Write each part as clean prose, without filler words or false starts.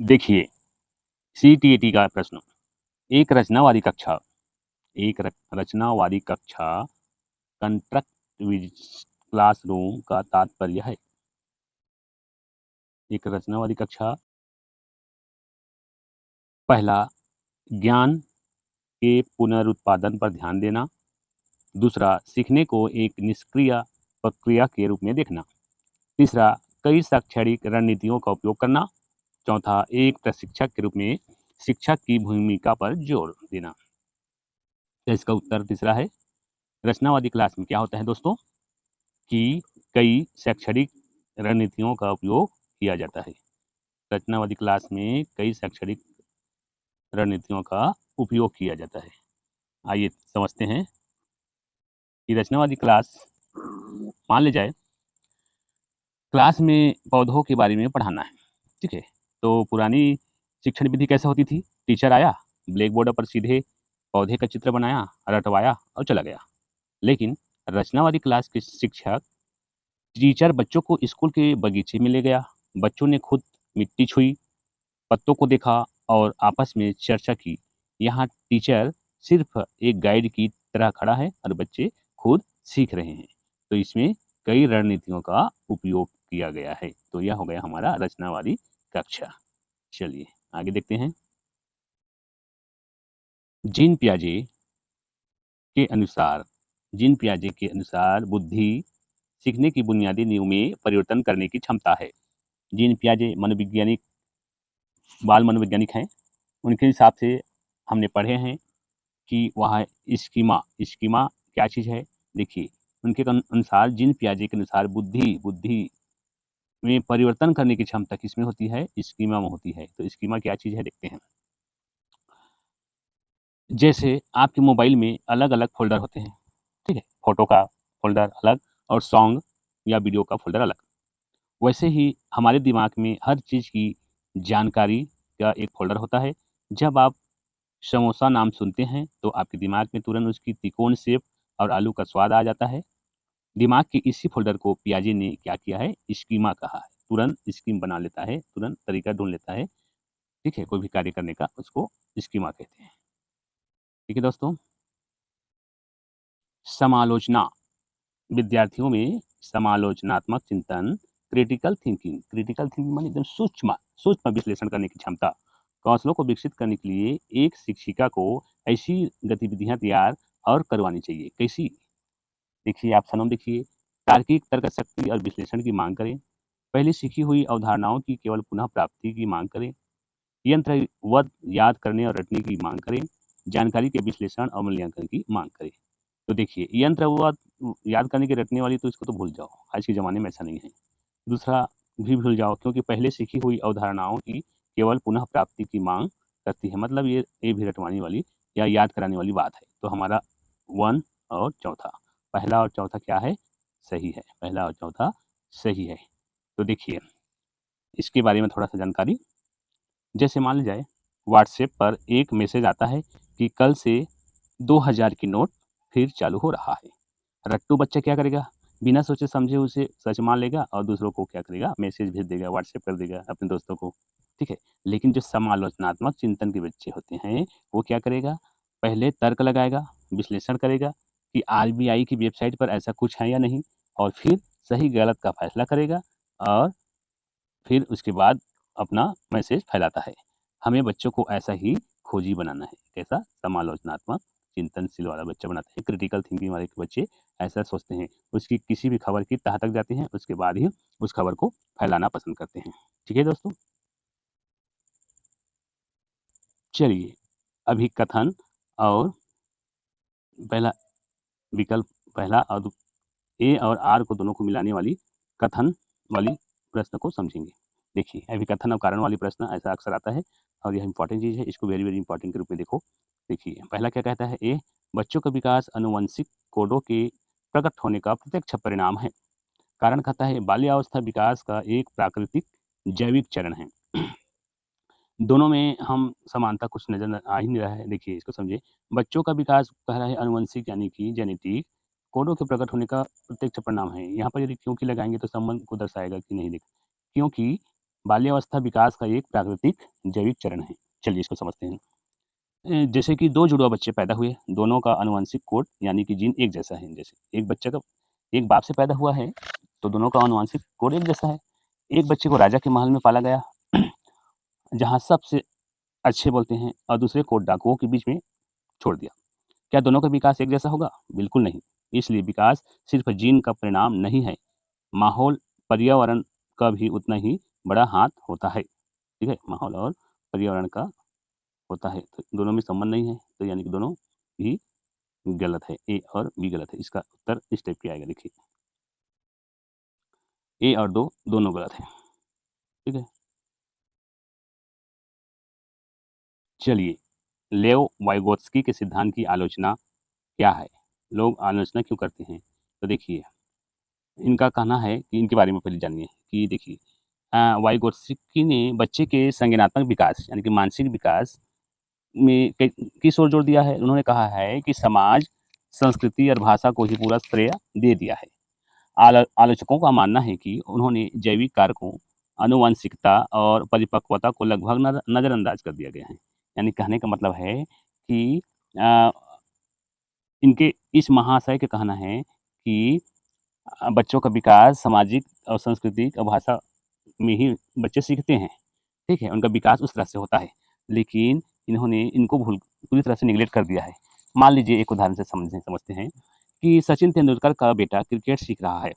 देखिए, सीटीईटी का प्रश्न, एक रचनावादी कक्षा कंस्ट्रक्ट विज़ क्लासरूम का तात्पर्य है। एक रचनावादी कक्षा पहला ज्ञान के पुनरुत्पादन पर ध्यान देना, दूसरा सीखने को एक निष्क्रिय प्रक्रिया के रूप में देखना, तीसरा कई शैक्षणिक रणनीतियों का उपयोग करना, चौथा एक प्रशिक्षक के रूप में शिक्षक की भूमिका पर जोर देना। तो इसका उत्तर तीसरा है। रचनावादी क्लास में क्या होता है दोस्तों कि कई शैक्षणिक रणनीतियों का उपयोग किया जाता है। रचनावादी क्लास में कई शैक्षणिक रणनीतियों का उपयोग किया जाता है। आइए समझते हैं कि रचनावादी क्लास, मान ली जाए क्लास में पौधों के बारे में पढ़ाना है, ठीक है। तो पुरानी शिक्षण विधि कैसे होती थी? टीचर आया, ब्लैक बोर्ड पर सीधे पौधे का चित्र बनाया, रटवाया और चला गया। लेकिन रचनावादी क्लास के शिक्षक, टीचर बच्चों को स्कूल के बगीचे में ले गया, बच्चों ने खुद मिट्टी छुई, पत्तों को देखा और आपस में चर्चा की। यहाँ टीचर सिर्फ एक गाइड की तरह खड़ा है और बच्चे खुद सीख रहे हैं। तो इसमें कई रणनीतियों का उपयोग किया गया है। तो यह हो गया हमारा रचनावादी कक्षा। चलिए आगे देखते हैं। जीन पियाजे जीन पियाजे के अनुसार बुद्धि सीखने की बुनियादी नींव में परिवर्तन करने की क्षमता है। जीन पियाजे बाल मनोवैज्ञानिक हैं। उनके हिसाब से हमने पढ़े हैं कि वहाँ स्कीमा क्या चीज़ है? देखिए, उनके अनुसार, जीन पियाजे के अनुसार बुद्धि में परिवर्तन करने की क्षमता किसमें होती है? स्कीमा में होती है। तो स्कीमा क्या चीज़ है देखते हैं। जैसे आपके मोबाइल में अलग-अलग फ़ोल्डर होते हैं, ठीक है? फ़ोटो का फ़ोल्डर अलग और सॉन्ग या वीडियो का फ़ोल्डर अलग। वैसे ही हमारे दिमाग में हर चीज़ की जानकारी का एक फ़ोल्डर होता है। जब आप समोसा नाम सुनते हैं तो आपके दिमाग में तुरंत उसकी त्रिकोण शेप और आलू का स्वाद आ जाता है। दिमाग के इसी फ़ोल्डर को पियाजे ने क्या किया है? स्कीमा कहा है। तुरंत स्कीम बना लेता है, तुरंत तरीका ढूँढ लेता है, ठीक है? कोई भी कार्य करने का, उसको स्कीमा कहते हैं। ठीक है दोस्तों? समालोचना, विद्यार्थियों में समालोचनात्मक चिंतन, क्रिटिकल थिंकिंग माने एकदम सूक्ष्म विश्लेषण करने की क्षमता, कौशलों को विकसित करने के लिए एक शिक्षिका को ऐसी गतिविधियां तैयार और करवानी चाहिए। कैसी? देखिए, आप ऑप्शन देखिए। तार्किक तर्क शक्ति और विश्लेषण की मांग करें, पहले सीखी हुई अवधारणाओं की केवल पुनः प्राप्ति की मांग करें, यंत्रवत याद करने और रटने की मांग करें, जानकारी के विश्लेषण और मूल्यांकन की मांग करें। तो देखिए, यंत्रवत याद करने की रटने वाली तो इसको तो भूल जाओ, आज के ज़माने में ऐसा नहीं है। दूसरा भी भूल जाओ, क्योंकि पहले सीखी हुई अवधारणाओं की केवल पुनः प्राप्ति की मांग करती है, मतलब ये भी रटवाने वाली या याद कराने वाली बात है। तो हमारा 1 और चौथा, पहला और चौथा क्या है? सही है, पहला और चौथा सही है। तो देखिए, इसके बारे में थोड़ा-सा जानकारी। जैसे मान ली जाए, व्हाट्सएप पर एक मैसेज आता है कि कल से 2000 की नोट फिर चालू हो रहा है। रट्टू बच्चा क्या करेगा? बिना सोचे समझे उसे सच मान लेगा और दूसरों को क्या करेगा? मैसेज भेज देगा, व्हाट्सएप कर देगा अपने दोस्तों को, ठीक है? लेकिन जो समालोचनात्मक चिंतन के बच्चे होते हैं, वो क्या करेगा? पहले तर्क लगाएगा, विश्लेषण करेगा कि आरबीआई की वेबसाइट पर ऐसा कुछ है या नहीं, और फिर सही-गलत का फैसला करेगा और फिर उसके बाद अपना मैसेज फैलाता है। हमें बच्चों को ऐसा ही खोजी बनाना है। कैसा? समालोचनात्मक चिंतनशील वाला बच्चा बनाते हैं। क्रिटिकल थिंकिंग वाले बच्चे ऐसा सोचते हैं, उसकी किसी भी खबर की तह तक जाते हैं, उसके बाद ही उस खबर को फैलाना पसंद करते हैं। ठीक है दोस्तों? चलिए, अभी कथन और पहला विकल्प, पहला और ए और आर को दोनों को मिलाने वाली कथन वाली प्रश्न को समझेंगे। देखिए, अभी कथन और कारण वाली प्रश्न ऐसा अक्सर आता है और यह इंपॉर्टेंट चीज़ है, इसको वेरी वेरी इंपॉर्टेंट के रूप में देखो। देखिए, पहला क्या कहता है? ए, बच्चों का विकास आनुवंशिक कोडों के प्रकट होने का प्रत्यक्ष परिणाम है। कारण कहता है बाल्यावस्था विकास का एक प्राकृतिक जैविक चरण है। दोनों में हम समानता कुछ नज़र आ ही नहीं रहा है। देखिए, इसको समझिए। बच्चों का विकास कह रहा है आनुवंशिक, यानी कि जेनेटिक कोडों के प्रकट होने का प्रत्यक्ष परिणाम है। यहाँ पर यदि क्योंकि लगाएँगे तो संबंध को दर्शाएगा कि नहीं। देख, क्योंकि बाल्यावस्था विकास का एक प्राकृतिक जैविक चरण है। चलिए इसको समझते हैं। जैसे कि 2 जुड़वा बच्चे पैदा हुए, दोनों का आनुवंशिक कोड यानी कि जीन एक जैसा है। जैसे एक बच्चे का एक बाप से पैदा हुआ है, तो दोनों का आनुवंशिक कोड एक जैसा है। एक बच्चे को राजा के महल में पाला गया, जहाँ सबसे अच्छे बोलते हैं, और दूसरे को डाकुओं के बीच में छोड़ दिया। क्या दोनों का विकास एक जैसा होगा? बिल्कुल नहीं। इसलिए विकास सिर्फ जीन का परिणाम नहीं है, माहौल, पर्यावरण का भी उतना ही बड़ा हाथ होता है। ठीक है? माहौल और पर्यावरण का होता है, तो दोनों में संबंध नहीं है, तो यानी कि दोनों ही गलत है, ए और बी गलत है। इसका उत्तर इस टाइप के आएगा, देखिए। ए और 2 दोनों गलत है। ठीक है? चलिए, लेओ वाइगोत्स्की के सिद्धांत की आलोचना क्या है? लोग आलोचना क्यों करते हैं? तो देखिए, इनका कहना है कि इनके बारे में पहले जानिए कि देखिए, वाइगोत्स्की ने बच्चे के संज्ञानात्मक विकास यानी कि मानसिक विकास में किस ओर जोर दिया है? उन्होंने कहा है कि समाज, संस्कृति और भाषा को ही पूरा श्रेय दे दिया है। आलोचकों का मानना है कि उन्होंने जैविक कारकों, आनुवंशिकता और परिपक्वता को लगभग नज़रअंदाज कर दिया गया है। यानी कहने का मतलब है कि अ, इनके इस महाशय का कहना है कि बच्चों का विकास सामाजिक और सांस्कृतिक और भाषा में ही बच्चे सीखते हैं, ठीक है? उनका विकास उस तरह से होता है, लेकिन इन्होंने इनको पूरी तरह से नेग्लेक्ट कर दिया है। मान लीजिए एक उदाहरण से समझते हैं कि सचिन तेंदुलकर का बेटा क्रिकेट सीख रहा है।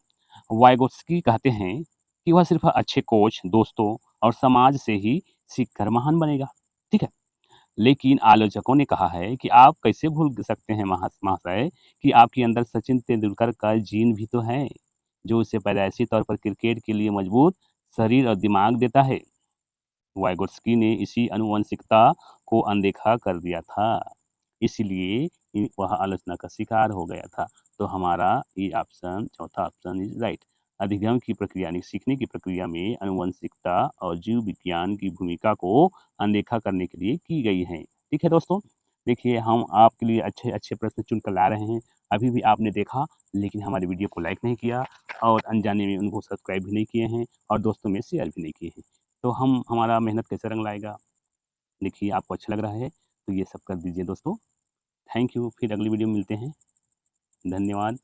वाइगोत्स्की कहते हैं कि वह सिर्फ़ अच्छे कोच, दोस्तों और समाज से ही सीखकर महान बनेगा, ठीक है? लेकिन आलोचकों ने कहा है कि आप कैसे भूल सकते हैं महाशय कि आपके अंदर सचिन तेंदुलकर का जीन भी तो है, जो उसे पैदाइशी तौर पर क्रिकेट के लिए मजबूत शरीर और दिमाग देता है। वाइगोत्स्की ने इसी आनुवंशिकता को अनदेखा कर दिया था, इसलिए वह आलोचना का शिकार हो गया था। तो हमारा ये ऑप्शन, चौथा ऑप्शन इज राइट। अधिगम की प्रक्रिया यानी सीखने की प्रक्रिया में आनुवंशिकता और जीव विज्ञान की भूमिका को अनदेखा करने के लिए की गई है। ठीक है दोस्तों, देखिए हम आपके लिए अच्छे अच्छे प्रश्न चुन कर ला रहे हैं। अभी भी आपने देखा, लेकिन हमारे वीडियो को लाइक नहीं किया और अनजाने में उनको सब्सक्राइब भी नहीं किए हैं और दोस्तों में शेयर भी नहीं किए हैं। तो हम हमारा मेहनत कैसे रंग लाएगा? देखिए आपको अच्छा लग रहा है तो ये सब कर दीजिए दोस्तों। थैंक यू, फिर अगली वीडियो में मिलते हैं। धन्यवाद।